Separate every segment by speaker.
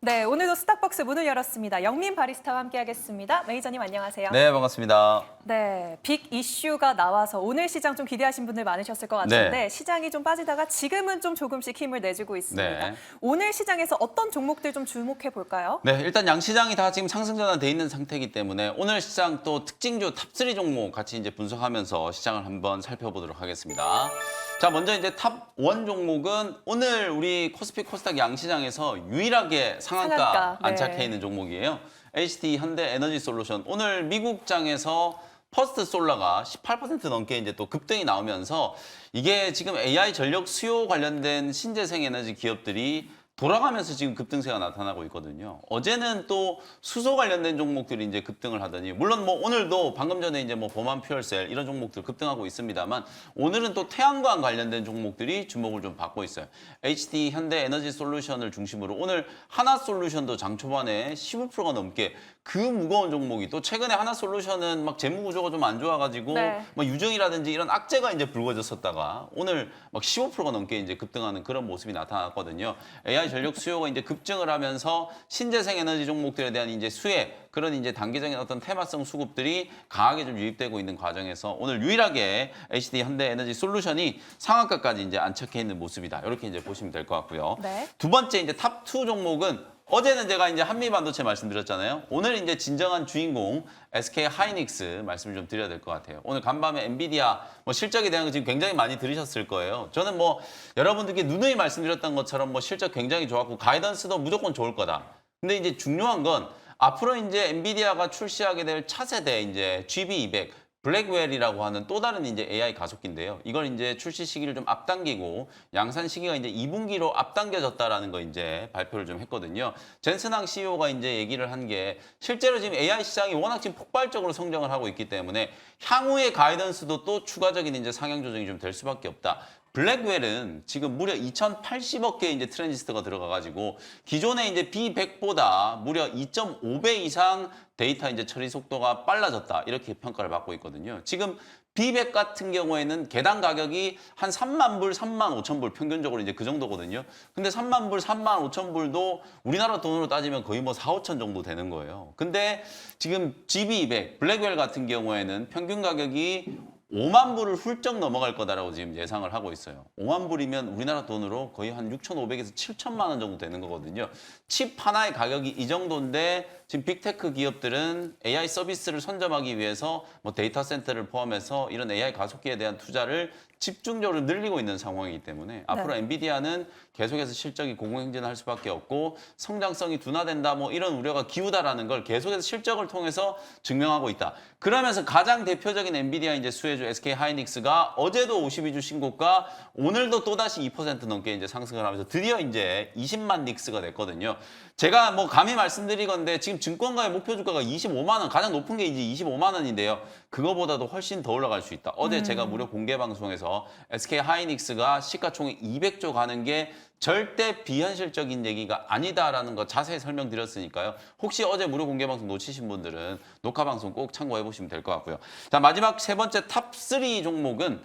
Speaker 1: 네, 오늘도 스탁벅스 문을 열었습니다. 영민 바리스타와 함께하겠습니다. 매니저님 안녕하세요.
Speaker 2: 네, 반갑습니다.
Speaker 1: 네, 빅 이슈가 나와서 오늘 시장 좀 기대하신 분들 많으셨을 것 같은데
Speaker 2: 네.
Speaker 1: 시장이 좀 빠지다가 지금은 좀 조금씩 힘을 내주고 있습니다.
Speaker 2: 네.
Speaker 1: 오늘 시장에서 어떤 종목들 좀 주목해 볼까요?
Speaker 2: 네, 일단 양시장이 다 지금 상승 전환돼 있는 상태이기 때문에 오늘 시장 또 특징주 탑3 종목 같이 이제 분석하면서 시장을 한번 살펴보도록 하겠습니다. 자, 먼저 이제 탑1 종목은 오늘 우리 코스피 코스닥 양시장에서 유일하게 상한가
Speaker 1: 상한가, 네.
Speaker 2: 안착해 있는 종목이에요. HT 현대 에너지 솔루션. 오늘 미국장에서 퍼스트 솔라가 18% 넘게 이제 또 급등이 나오면서 이게 지금 AI 전력 수요 관련된 신재생 에너지 기업들이 돌아가면서 지금 급등세가 나타나고 있거든요. 어제는 또 수소 관련된 종목들이 이제 급등을 하더니, 물론 뭐 오늘도 방금 전에 이제 뭐 보만 퓨얼셀 이런 종목들 급등하고 있습니다만, 오늘은 또 태양광 관련된 종목들이 주목을 좀 받고 있어요. HT 현대 에너지 솔루션을 중심으로 오늘 하나솔루션도 장 초반에 15%가 넘게 그 무거운 종목이, 또 최근에 하나솔루션은 막 재무 구조가 좀 안 좋아가지고
Speaker 1: 네.
Speaker 2: 뭐 유정이라든지 이런 악재가 이제 불거졌었다가 오늘 막 15%가 넘게 이제 급등하는 그런 모습이 나타났거든요. AI 전력 수요가 이제 급증을 하면서 신재생 에너지 종목들에 대한 이제 수혜, 그런 이제 단기적인 어떤 테마성 수급들이 강하게 좀 유입되고 있는 과정에서 오늘 유일하게 HD 현대 에너지 솔루션이 상한가까지 이제 안착해 있는 모습이다. 이렇게 이제 보시면 될 것 같고요.
Speaker 1: 네.
Speaker 2: 두 번째 이제 탑2 종목은, 어제는 제가 이제 한미 반도체 말씀드렸잖아요. 오늘 이제 진정한 주인공 SK 하이닉스 말씀을 좀 드려야 될 것 같아요. 오늘 간밤에 엔비디아 뭐 실적에 대한 거 지금 굉장히 많이 들으셨을 거예요. 저는 뭐 여러분들께 누누이 말씀드렸던 것처럼 뭐 실적 굉장히 좋았고 가이던스도 무조건 좋을 거다. 근데 이제 중요한 건 앞으로 이제 엔비디아가 출시하게 될 차세대 이제 GB200 블랙웰이라고 하는 또 다른 이제 AI 가속기인데요. 이걸 이제 출시 시기를 좀 앞당기고 양산 시기가 이제 2분기로 앞당겨졌다라는 거 이제 발표를 좀 했거든요. 젠슨항 CEO가 이제 얘기를 한 게, 실제로 지금 AI 시장이 워낙 지금 폭발적으로 성장을 하고 있기 때문에 향후의 가이던스도 또 추가적인 이제 상향 조정이 좀 될 수밖에 없다. 블랙웰은 지금 무려 2,080억 개의 이제 트랜지스터가 들어가가지고 기존의 이제 B100보다 무려 2.5배 이상 데이터 이제 처리 속도가 빨라졌다, 이렇게 평가를 받고 있거든요. 지금 B100 같은 경우에는 개당 가격이 한 3만 불, 3만 5천 불 평균적으로 이제 그 정도거든요. 근데 3만 불, 3만 5천 불도 우리나라 돈으로 따지면 거의 뭐 4, 5천 정도 되는 거예요. 근데 지금 GB200 블랙웰 같은 경우에는 평균 가격이 5만 불을 훌쩍 넘어갈 거다라고 지금 예상을 하고 있어요. 5만 불이면 우리나라 돈으로 거의 한 6,500에서 7천만 원 정도 되는 거거든요. 칩 하나의 가격이 이 정도인데 지금 빅테크 기업들은 AI 서비스를 선점하기 위해서 뭐 데이터 센터를 포함해서 이런 AI 가속기에 대한 투자를 집중적으로 늘리고 있는 상황이기 때문에 앞으로 엔비디아는 계속해서 실적이 고공행진할 수밖에 없고 성장성이 둔화된다, 뭐 이런 우려가 기우다라는 걸 계속해서 실적을 통해서 증명하고 있다. 그러면서 가장 대표적인 엔비디아 이제 수혜주 SK 하이닉스가 어제도 52주 신고가, 오늘도 또다시 2% 넘게 이제 상승을 하면서 드디어 이제 20만 닉스가 됐거든요. 제가 뭐 감히 말씀드리건데 지금 증권가의 목표 주가가 25만 원, 가장 높은 게 이제 25만 원인데요. 그거보다도 훨씬 더 올라갈 수 있다. 어제 제가 무료 공개 방송에서 SK 하이닉스가 시가총액 200조 가는 게 절대 비현실적인 얘기가 아니다라는 거 자세히 설명드렸으니까요. 혹시 어제 무료 공개 방송 놓치신 분들은 녹화 방송 꼭 참고해 보시면 될 것 같고요. 자, 마지막 세 번째 탑3 종목은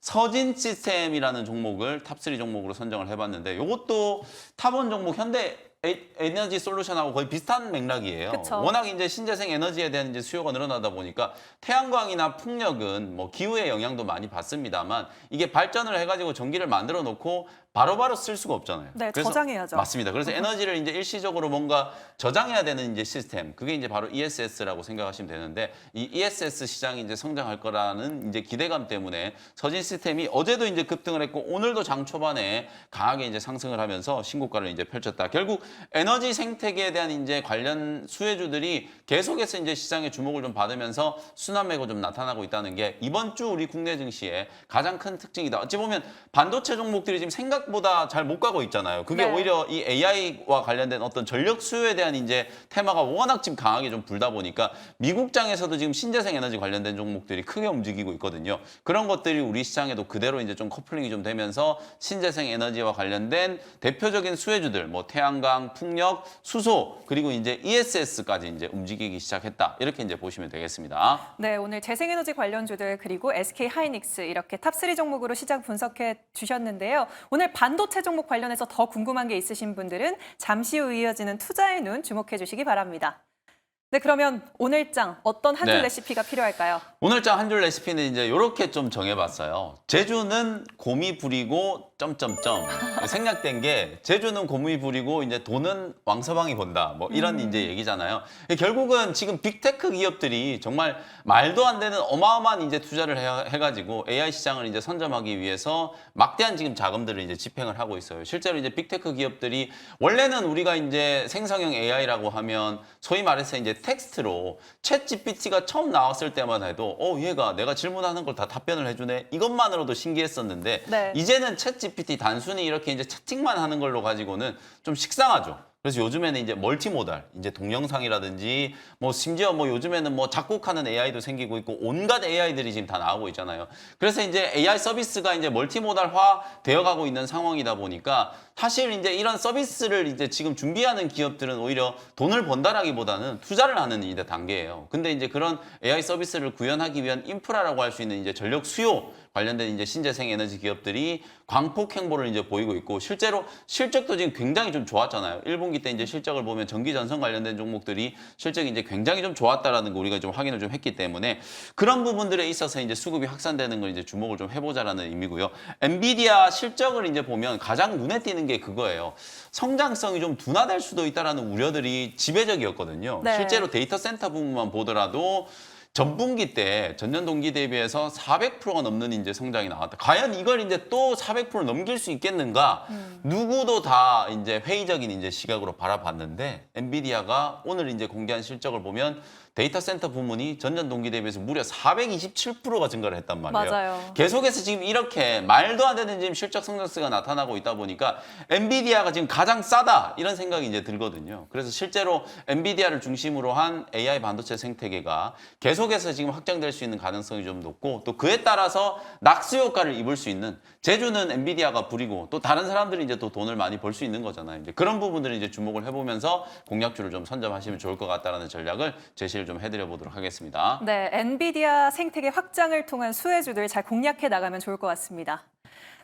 Speaker 2: 서진 시스템이라는 종목을 탑3 종목으로 선정을 해봤는데, 이것도 탑1 종목 현대 에너지 솔루션하고 거의 비슷한 맥락이에요.
Speaker 1: 그쵸.
Speaker 2: 워낙 이제 신재생 에너지에 대한 이제 수요가 늘어나다 보니까 태양광이나 풍력은 뭐 기후의 영향도 많이 받습니다만, 이게 발전을 해가지고 전기를 만들어 놓고 바로바로 쓸 수가 없잖아요.
Speaker 1: 네,
Speaker 2: 그래서
Speaker 1: 저장해야죠.
Speaker 2: 맞습니다. 그래서 에너지를 이제 일시적으로 뭔가 저장해야 되는 이제 시스템, 그게 이제 바로 ESS라고 생각하시면 되는데, 이 ESS 시장이 이제 성장할 거라는 이제 기대감 때문에 서진 시스템이 어제도 이제 급등을 했고 오늘도 장 초반에 강하게 이제 상승을 하면서 신고가를 이제 펼쳤다. 결국 에너지 생태계에 대한 이제 관련 수혜주들이 계속해서 이제 시장의 주목을 좀 받으면서 순환 매고 좀 나타나고 있다는 게 이번 주 우리 국내 증시의 가장 큰 특징이다. 어찌 보면 반도체 종목들이 지금 생각보다 잘 못 가고 있잖아요. 그게
Speaker 1: 네.
Speaker 2: 오히려 이 AI와 관련된 어떤 전력 수요에 대한 이제 테마가 워낙 지금 강하게 좀 불다 보니까 미국장에서도 지금 신재생 에너지 관련된 종목들이 크게 움직이고 있거든요. 그런 것들이 우리 시장에도 그대로 이제 좀 커플링이 좀 되면서 신재생 에너지와 관련된 대표적인 수혜주들, 뭐 태양광, 풍력, 수소, 그리고 이제 ESS까지 이제 움직이기 시작했다. 이렇게 이제 보시면 되겠습니다.
Speaker 1: 네, 오늘 재생에너지 관련주들 그리고 SK 하이닉스 이렇게 탑3 종목으로 시장 분석해 주셨는데요. 오늘 오늘 반도체 종목 관련해서 더 궁금한 게 있으신 분들은 잠시 후 이어지는 투자의 눈 주목해 주시기 바랍니다. 네, 그러면 오늘장 어떤 한 줄
Speaker 2: 네.
Speaker 1: 레시피가 필요할까요?
Speaker 2: 오늘장 한 줄 레시피는 이제 이렇게 좀 정해봤어요. 제주는 곰이 부리고 점점점 생략된 게 제주는 곰이 부리고 이제 돈은 왕서방이 본다. 뭐 이런 이제 얘기잖아요. 결국은 지금 빅테크 기업들이 정말 말도 안 되는 어마어마한 이제 투자를 해가지고 AI 시장을 이제 선점하기 위해서 막대한 지금 자금들을 이제 집행을 하고 있어요. 실제로 이제 빅테크 기업들이 원래는 우리가 이제 생성형 AI라고 하면 소위 말해서 이제 텍스트로 챗 GPT가 처음 나왔을 때만 해도 얘가 내가 질문하는 걸 다 답변을 해주네 이것만으로도 신기했었는데
Speaker 1: 네.
Speaker 2: 이제는 챗 GPT 단순히 이렇게 이제 채팅만 하는 걸로 가지고는 좀 식상하죠. 그래서 요즘에는 이제 멀티모달, 이제 동영상이라든지 뭐 심지어 뭐 요즘에는 뭐 작곡하는 AI도 생기고 있고 온갖 AI들이 지금 다 나오고 있잖아요. 그래서 이제 AI 서비스가 이제 멀티모달화 되어가고 있는 상황이다 보니까 사실 이제 이런 서비스를 이제 지금 준비하는 기업들은 오히려 돈을 번다라기보다는 투자를 하는 이제 단계예요. 근데 이제 그런 AI 서비스를 구현하기 위한 인프라라고 할 수 있는 이제 전력 수요 관련된 이제 신재생 에너지 기업들이 광폭 행보를 이제 보이고 있고 실제로 실적도 지금 굉장히 좀 좋았잖아요. 1분기 때 이제 실적을 보면 전기 전선 관련된 종목들이 실적이 이제 굉장히 좀 좋았다라는 거 우리가 좀 확인을 좀 했기 때문에 그런 부분들에 있어서 이제 수급이 확산되는 걸 이제 주목을 좀 해보자라는 의미고요. 엔비디아 실적을 이제 보면 가장 눈에 띄는 게 그거예요. 성장성이 좀 둔화될 수도 있다라는 우려들이 지배적이었거든요.
Speaker 1: 네.
Speaker 2: 실제로 데이터 센터 부분만 보더라도 전분기 때 전년 동기 대비해서 400%가 넘는 이제 성장이 나왔다. 과연 이걸 이제 또 400% 넘길 수 있겠는가? 누구도 다 이제 회의적인 이제 시각으로 바라봤는데 엔비디아가 오늘 이제 공개한 실적을 보면 데이터 센터 부문이 전년 동기 대비해서 무려 427%가 증가를 했단 말이에요.
Speaker 1: 맞아요.
Speaker 2: 계속해서 지금 이렇게 말도 안 되는 지금 실적 성장세가 나타나고 있다 보니까 엔비디아가 지금 가장 싸다 이런 생각이 이제 들거든요. 그래서 실제로 엔비디아를 중심으로 한 AI 반도체 생태계가 계속해서 지금 확장될 수 있는 가능성이 좀 높고 또 그에 따라서 낙수 효과를 입을 수 있는 제주는 엔비디아가 부리고 또 다른 사람들이 이제 또 돈을 많이 벌 수 있는 거잖아요. 이제 그런 부분들을 이제 주목을 해보면서 공략주를 좀 선점하시면 좋을 것 같다라는 전략을 제시를 좀 해드려 보도록 하겠습니다.
Speaker 1: 네, 엔비디아 생태계 확장을 통한 수혜주들 잘 공략해 나가면 좋을 것 같습니다.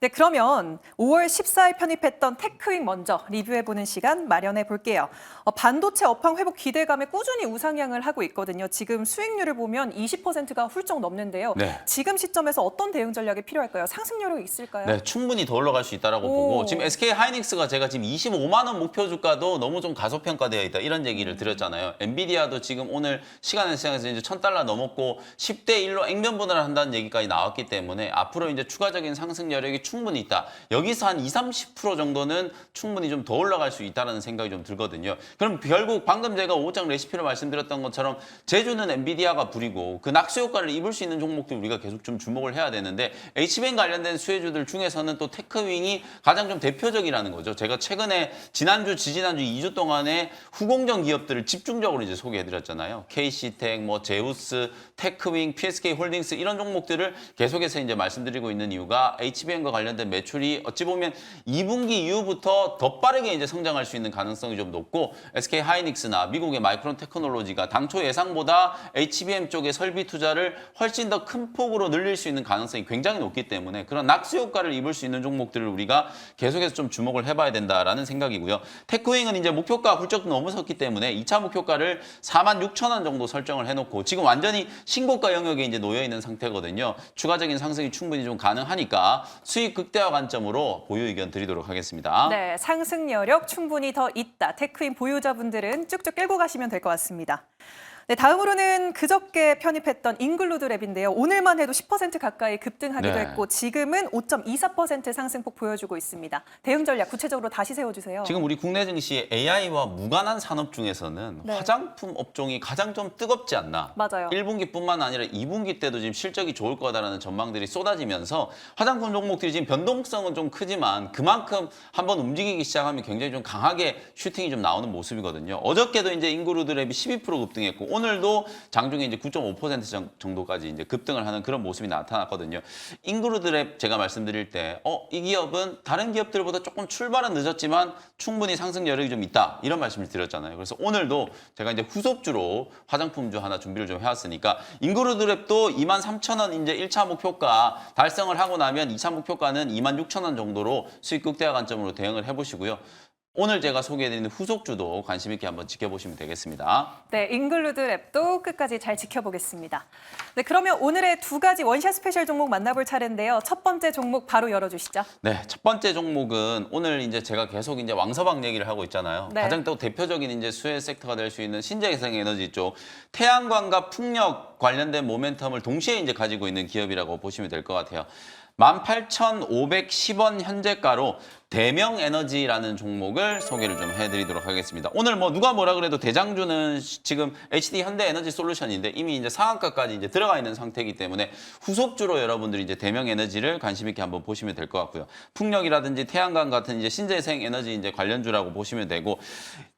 Speaker 1: 네, 그러면 5월 14일 편입했던 테크윅 먼저 리뷰해보는 시간 마련해 볼게요. 반도체 업황 회복 기대감에 꾸준히 우상향을 하고 있거든요. 지금 수익률을 보면 20%가 훌쩍 넘는데요.
Speaker 2: 네.
Speaker 1: 지금 시점에서 어떤 대응 전략이 필요할까요? 상승 여력이 있을까요?
Speaker 2: 네, 충분히 더 올라갈 수 있다라고 보고 지금 SK 하이닉스가 제가 지금 25만 원 목표 주가도 너무 좀 가소평가되어 있다 이런 얘기를 드렸잖아요. 엔비디아도 지금 오늘 시장에서 이제 $1,000 넘었고 10대 1로 액면분할을 한다는 얘기까지 나왔기 때문에 앞으로 이제 추가적인 상승 여력이 충분히 있다. 여기서 한 20-30% 정도는 충분히 좀 더 올라갈 수 있다는 생각이 좀 들거든요. 그럼 결국 방금 제가 5장 레시피로 말씀드렸던 것처럼 제주는 엔비디아가 부리고 그 낙수 효과를 입을 수 있는 종목들 우리가 계속 좀 주목을 해야 되는데 HBM 관련된 수혜주들 중에서는 또 테크윙이 가장 좀 대표적이라는 거죠. 제가 최근에 지난주, 지지난주 2주 동안에 후공정 기업들을 집중적으로 이제 소개해드렸잖아요. KC텍, 뭐 제우스, 테크윙, PSK 홀딩스 이런 종목들을 계속해서 이제 말씀드리고 있는 이유가 HBM과 관련된 매출이 어찌 보면 2분기 이후부터 더 빠르게 이제 성장할 수 있는 가능성이 좀 높고 SK 하이닉스나 미국의 마이크론 테크놀로지가 당초 예상보다 HBM 쪽의 설비 투자를 훨씬 더 큰 폭으로 늘릴 수 있는 가능성이 굉장히 높기 때문에 그런 낙수 효과를 입을 수 있는 종목들을 우리가 계속해서 좀 주목을 해봐야 된다라는 생각이고요. 테크윙은 이제 목표가 훌쩍 넘어섰기 때문에 2차 목표가를 46,000원 정도 설정을 해놓고 지금 완전히 신고가 영역에 이제 놓여 있는 상태거든요. 추가적인 상승이 충분히 좀 가능하니까 수익 극대화 관점으로 보유 의견 드리도록 하겠습니다.
Speaker 1: 네, 상승 여력 충분히 더 있다. 테크윈 보유자분들은 쭉쭉 끌고 가시면 될 것 같습니다. 네, 다음으로는 그저께 편입했던 인글루드 랩인데요. 오늘만 해도 10% 가까이 급등하기도
Speaker 2: 네.
Speaker 1: 했고 지금은 5.24% 상승폭 보여주고 있습니다. 대응 전략 구체적으로 다시 세워주세요.
Speaker 2: 지금 우리 국내 증시 AI와 무관한 산업 중에서는
Speaker 1: 네.
Speaker 2: 화장품 업종이 가장 좀 뜨겁지 않나.
Speaker 1: 맞아요.
Speaker 2: 1분기뿐만 아니라 2분기 때도 지금 실적이 좋을 거다라는 전망들이 쏟아지면서 화장품 종목들이 지금 변동성은 좀 크지만 그만큼 한번 움직이기 시작하면 굉장히 좀 강하게 슈팅이 좀 나오는 모습이거든요. 어저께도 이제 인글루드 랩이 12% 급등했고 오늘도 장중에 이제 9.5% 정도까지 이제 급등을 하는 그런 모습이 나타났거든요. 잉그루드랩 제가 말씀드릴 때, 이 기업은 다른 기업들보다 조금 출발은 늦었지만 충분히 상승 여력이 좀 있다. 이런 말씀을 드렸잖아요. 그래서 오늘도 제가 이제 후속주로 화장품주 하나 준비를 좀 해왔으니까 잉그루드랩도 23,000원 이제 1차 목표가 달성을 하고 나면 2차 목표가는 26,000원 정도로 수익 극대화 관점으로 대응을 해보시고요. 오늘 제가 소개해드리는 후속주도 관심 있게 한번 지켜보시면 되겠습니다.
Speaker 1: 네, 잉글루드랩도 끝까지 잘 지켜보겠습니다. 네, 그러면 오늘의 두 가지 원샷 스페셜 종목 만나볼 차례인데요. 첫 번째 종목 바로 열어주시죠.
Speaker 2: 네, 첫 번째 종목은 오늘 이제 제가 계속 이제 왕서방 얘기를 하고 있잖아요.
Speaker 1: 네.
Speaker 2: 가장 또 대표적인 이제 수혜 섹터가 될 수 있는 신재생 에너지 쪽 태양광과 풍력 관련된 모멘텀을 동시에 이제 가지고 있는 기업이라고 보시면 될 것 같아요. 18,510원 현재가로 대명에너지라는 종목을 소개를 좀 해드리도록 하겠습니다. 오늘 뭐 누가 뭐라 그래도 대장주는 지금 HD 현대에너지솔루션인데 이미 이제 상한가까지 이제 들어가 있는 상태이기 때문에 후속주로 여러분들이 이제 대명에너지를 관심 있게 한번 보시면 될 것 같고요. 풍력이라든지 태양광 같은 이제 신재생 에너지 이제 관련주라고 보시면 되고.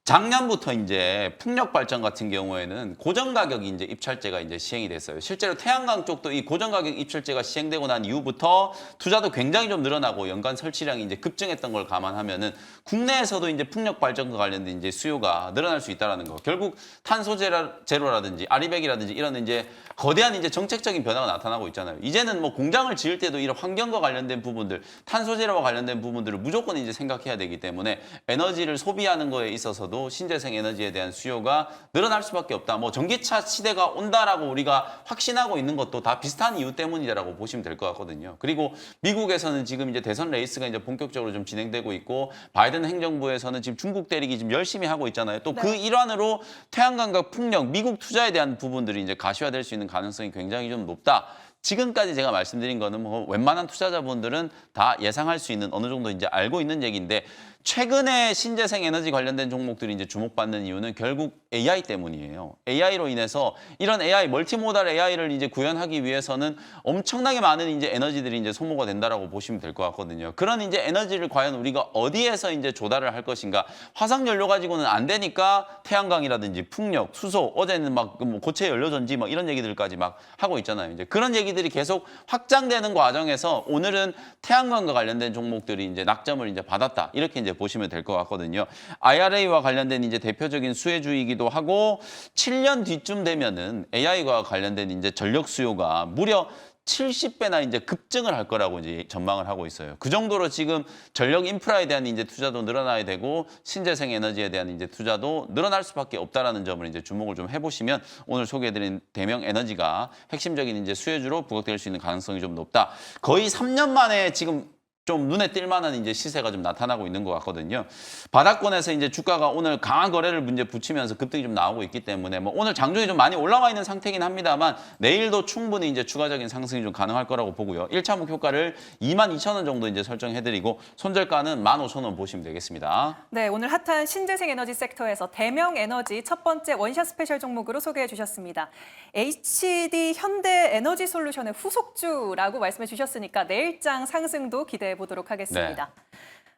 Speaker 2: 작년부터 이제 풍력 발전 같은 경우에는 고정 가격 이제 입찰제가 이제 시행이 됐어요. 실제로 태양광 쪽도 이 고정 가격 입찰제가 시행되고 난 이후부터 투자도 굉장히 좀 늘어나고 연간 설치량이 이제 급증했던 걸 감안하면은 국내에서도 이제 풍력 발전과 관련된 이제 수요가 늘어날 수 있다라는 거. 결국 탄소 제로라든지 아리백이라든지 이런 이제 거대한 이제 정책적인 변화가 나타나고 있잖아요. 이제는 뭐 공장을 지을 때도 이런 환경과 관련된 부분들, 탄소 제로와 관련된 부분들을 무조건 이제 생각해야 되기 때문에 에너지를 소비하는 거에 있어서도 신재생 에너지에 대한 수요가 늘어날 수밖에 없다. 뭐 전기차 시대가 온다라고 우리가 확신하고 있는 것도 다 비슷한 이유 때문이라고 보시면 될 것 같거든요. 그리고 미국에서는 지금 이제 대선 레이스가 이제 본격적으로 좀 진행되고 있고 바이든 행정부에서는 지금 중국 대리기 지금 열심히 하고 있잖아요. 또 그
Speaker 1: 네.
Speaker 2: 일환으로 태양광과 풍력, 미국 투자에 대한 부분들이 이제 가시화될 수 있는 가능성이 굉장히 좀 높다. 지금까지 제가 말씀드린 거는 뭐 웬만한 투자자분들은 다 예상할 수 있는 어느 정도 이제 알고 있는 얘기인데 최근에 신재생 에너지 관련된 종목들이 이제 주목받는 이유는 결국 AI 때문이에요. AI로 인해서 이런 AI, 멀티모달 AI를 이제 구현하기 위해서는 엄청나게 많은 이제 에너지들이 이제 소모가 된다라고 보시면 될 것 같거든요. 그런 이제 에너지를 과연 우리가 어디에서 이제 조달을 할 것인가? 화석 연료 가지고는 안 되니까 태양광이라든지 풍력, 수소, 어제는 막 뭐 고체 연료 전지 막 이런 얘기들까지 막 하고 있잖아요. 이제 그런 얘기들이 계속 확장되는 과정에서 오늘은 태양광과 관련된 종목들이 이제 낙점을 이제 받았다. 이렇게 이제 보시면 될 것 같거든요. IRA와 관련된 이제 대표적인 수혜주이기도 하고 7년 뒤쯤 되면은 AI와 관련된 이제 전력 수요가 무려 70배나 이제 급증을 할 거라고 이제 전망을 하고 있어요. 그 정도로 지금 전력 인프라에 대한 이제 투자도 늘어나야 되고 신재생 에너지에 대한 이제 투자도 늘어날 수밖에 없다라는 점을 이제 주목을 좀 해보시면 오늘 소개해드린 대명 에너지가 핵심적인 이제 수혜주로 부각될 수 있는 가능성이 좀 높다. 거의 3년 만에 지금 좀 눈에 띌 만한 이제 시세가 좀 나타나고 있는 것 같거든요. 바닥권에서 이제 주가가 오늘 강한 거래를 문제 붙이면서 급등이 좀 나오고 있기 때문에 뭐 오늘 장중에 좀 많이 올라와 있는 상태긴 합니다만 내일도 충분히 이제 추가적인 상승이 좀 가능할 거라고 보고요. 1차 목표가를 22,000원 정도 이제 설정해드리고 손절가는 15,000원 보시면 되겠습니다.
Speaker 1: 네, 오늘 핫한 신재생 에너지 섹터에서 대명 에너지 첫 번째 원샷 스페셜 종목으로 소개해 주셨습니다. HD 현대 에너지 솔루션의 후속주라고 말씀해 주셨으니까 내일장 상승도 기대해 보도록 하겠습니다.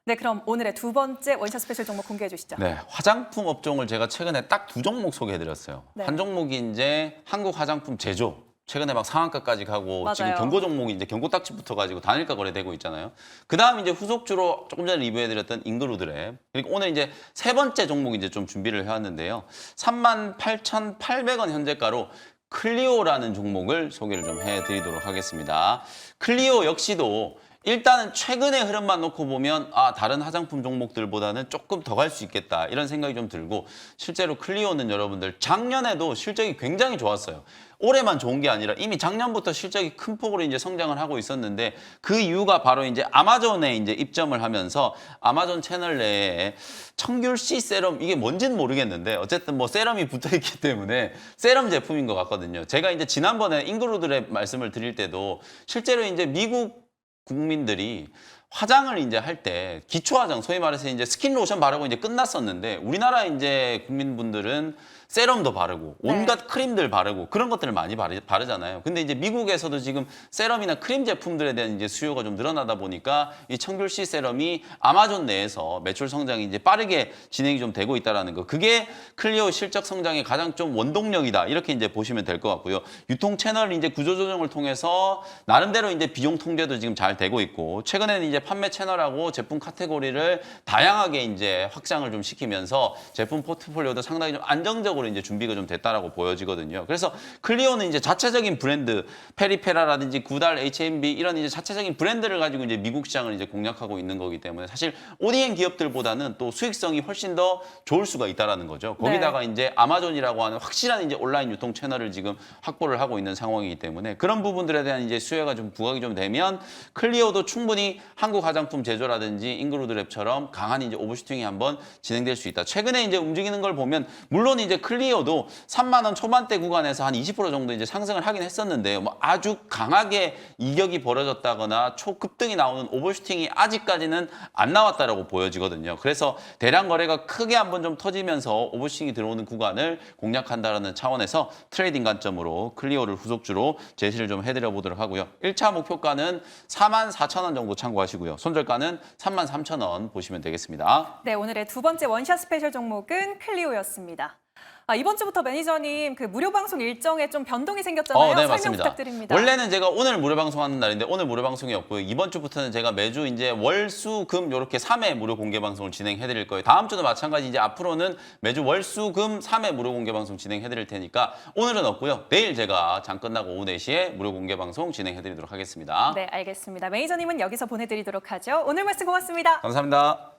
Speaker 1: 네, 그럼 오늘의 두 번째 원샷 스페셜 종목 공개해 주시죠.
Speaker 2: 네, 화장품 업종을 제가 최근에 딱 두 종목 소개해드렸어요.
Speaker 1: 네.
Speaker 2: 한 종목이 이제 한국 화장품 제조. 최근에 막 상한가까지 가고
Speaker 1: 맞아요.
Speaker 2: 지금 경고 종목이 이제 경고 딱지 붙어가지고 단일가 거래되고 있잖아요. 그 다음 이제 후속주로 조금 전에 리뷰해드렸던 잉그루드랩. 그리고 오늘 이제 세 번째 종목 이제 좀 준비를 해왔는데요. 38,800원 현재가로 클리오라는 종목을 소개를 좀 해드리도록 하겠습니다. 클리오 역시도 일단은 최근의 흐름만 놓고 보면 다른 화장품 종목들보다는 조금 더 갈 수 있겠다 이런 생각이 좀 들고 실제로 클리오는 여러분들 작년에도 실적이 굉장히 좋았어요. 올해만 좋은 게 아니라 이미 작년부터 실적이 큰 폭으로 이제 성장을 하고 있었는데 그 이유가 바로 이제 아마존에 이제 입점을 하면서 아마존 채널 내에 청귤씨 세럼 이게 뭔지는 모르겠는데 어쨌든 뭐 세럼이 붙어 있기 때문에 세럼 제품인 것 같거든요. 제가 이제 지난번에 잉그루드랩 말씀을 드릴 때도 실제로 이제 미국 국민들이 화장을 이제 할 때 기초 화장, 소위 말해서 이제 스킨 로션 바르고 이제 끝났었는데 우리나라 이제 국민분들은 세럼도 바르고 온갖 크림들 바르고 그런 것들을 많이 바르잖아요. 근데 이제 미국에서도 지금 세럼이나 크림 제품들에 대한 이제 수요가 좀 늘어나다 보니까 이 청귤씨 세럼이 아마존 내에서 매출 성장이 이제 빠르게 진행이 좀 되고 있다라는 거. 그게 클리오 실적 성장의 가장 좀 원동력이다. 이렇게 이제 보시면 될 것 같고요. 유통 채널 이제 구조 조정을 통해서 나름대로 이제 비용 통제도 지금 잘 되고 있고 최근에는 이제 판매 채널하고 제품 카테고리를 다양하게 이제 확장을 좀 시키면서 제품 포트폴리오도 상당히 좀 안정적으로 이제 준비가 좀 됐다라고 보여지거든요. 그래서 클리오는 이제 자체적인 브랜드 페리페라라든지 구달, H&B 이런 이제 자체적인 브랜드를 가지고 이제 미국 시장을 이제 공략하고 있는 거기 때문에 사실 ODM 기업들보다는 또 수익성이 훨씬 더 좋을 수가 있다라는 거죠. 거기다가 이제 아마존이라고 하는 확실한 이제 온라인 유통 채널을 지금 확보를 하고 있는 상황이기 때문에 그런 부분들에 대한 이제 수요가 좀 부각이 좀 되면 클리오도 충분히 한국 화장품 제조라든지 잉그로드 랩처럼 강한 이제 오버슈팅이 한번 진행될 수 있다. 최근에 이제 움직이는 걸 보면 물론 이제 클리오도 3만 원 초반대 구간에서 한 20% 정도 이제 상승을 하긴 했었는데요. 뭐 아주 강하게 이격이 벌어졌다거나 초급등이 나오는 오버슈팅이 아직까지는 안 나왔다라고 보여지거든요. 그래서 대량 거래가 크게 한번 좀 터지면서 오버슈팅이 들어오는 구간을 공략한다는 차원에서 트레이딩 관점으로 클리오를 후속주로 제시를 좀 해드려 보도록 하고요. 1차 목표가는 44,000원 정도 참고하시고요. 손절가는 33,000원 보시면 되겠습니다.
Speaker 1: 네, 오늘의 두 번째 원샷 스페셜 종목은 클리오였습니다. 이번 주부터 매니저님 그 무료 방송 일정에 좀 변동이 생겼잖아요.
Speaker 2: 네,
Speaker 1: 설명
Speaker 2: 맞습니다.
Speaker 1: 부탁드립니다.
Speaker 2: 원래는 제가 오늘 무료 방송하는 날인데 오늘 무료 방송이었고요. 이번 주부터는 제가 매주 이제 월, 수, 금 이렇게 3회 무료 공개 방송을 진행해 드릴 거예요. 다음 주도 마찬가지 이제 앞으로는 매주 월, 수, 금 3회 무료 공개 방송 진행해 드릴 테니까 오늘은 없고요. 내일 제가 장 끝나고 오후 4시에 무료 공개 방송 진행해 드리도록 하겠습니다.
Speaker 1: 네, 알겠습니다. 매니저님은 여기서 보내드리도록 하죠. 오늘 말씀 고맙습니다.
Speaker 2: 감사합니다.